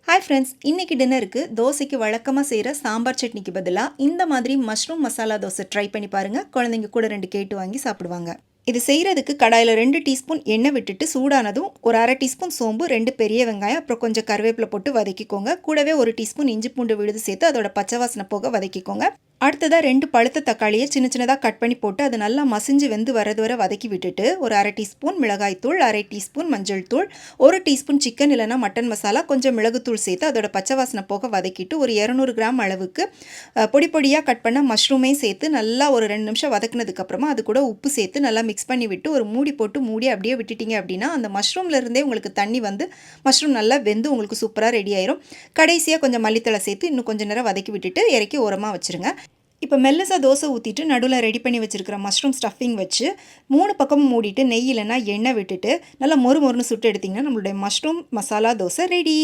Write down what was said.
Hi friends, இன்னைக்கு டின்னருக்கு தோசைக்கு வழக்கமாக செய்கிற சாம்பார் சட்னிக்கு பதிலாக இந்த மாதிரி மஷ்ரூம் மசாலா தோசை ட்ரை பண்ணி பாருங்கள். குழந்தைங்க கூட 2 கேட்டு வாங்கி சாப்பிடுவாங்க. இது செய்கிறதுக்கு கடாயில் 2 டீஸ்பூன் எண்ணெய் விட்டுட்டு சூடானதும் ஒரு அரை டீஸ்பூன் சோம்பு, 2 பெரிய வெங்காயம், அப்புறம் கொஞ்சம் கருவேப்பிலை போட்டு வதக்கிக்கோங்க. கூடவே 1 டீஸ்பூன் இஞ்சி பூண்டு விழுது சேர்த்து அதோட பச்சை வாசனை போக வதக்கிக்கோங்க. அடுத்ததாக 2 பழுத்த தக்காளியை சின்ன சின்னதாக கட் பண்ணி போட்டு அது நல்லா மசிஞ்சு வெந்து வரது வரை வதக்கி விட்டுட்டு ஒரு அரை டீஸ்பூன் மிளகாய்த்தூள், அரை டீஸ்பூன் மஞ்சள் தூள், 1 டீஸ்பூன் சிக்கன் இல்லைனா மட்டன் மசாலா, கொஞ்சம் மிளகுத்தூள் சேர்த்து அதோட பச்சை வாசனை போக வதக்கிட்டு ஒரு 200 கிராம் அளவுக்கு பொடி பொடியாக கட் பண்ண மஷ்ரூமையும் சேர்த்து நல்லா ஒரு 2 நிமிஷம் வதக்குனதுக்கப்புறமா அது கூட உப்பு சேர்த்து நல்லா மிக்ஸ் பண்ணி விட்டு ஒரு மூடி போட்டு மூடி அப்படியே விட்டுட்டிங்க அப்படின்னா அந்த மஷ்ரூம்லேருந்தே உங்களுக்கு தண்ணி வந்து மஷ்ரூம் நல்லா வெந்து உங்களுக்கு சூப்பராக ரெடி ஆயிரும். கடைசியாக கொஞ்சம் மல்லித்தலை சேர்த்து இன்னும் கொஞ்சம் நேரம் வதக்கி விட்டுட்டு இறக்கி ஓரமாக வச்சுருங்க. இப்போ மெல்லிசா தோசை ஊற்றிட்டு நடுவில் ரெடி பண்ணி வச்சுருக்கிற மஷ்ரூம் ஸ்டஃபிங் வச்சு 3 பக்கமும் மூடிட்டு நெய் இல்லைனா எண்ணெய் விட்டுட்டு நல்லா மொறு மொறுன்னு சுட்டு எடுத்திங்கன்னா நம்மளுடைய மஷ்ரூம் மசாலா தோசை ரெடி.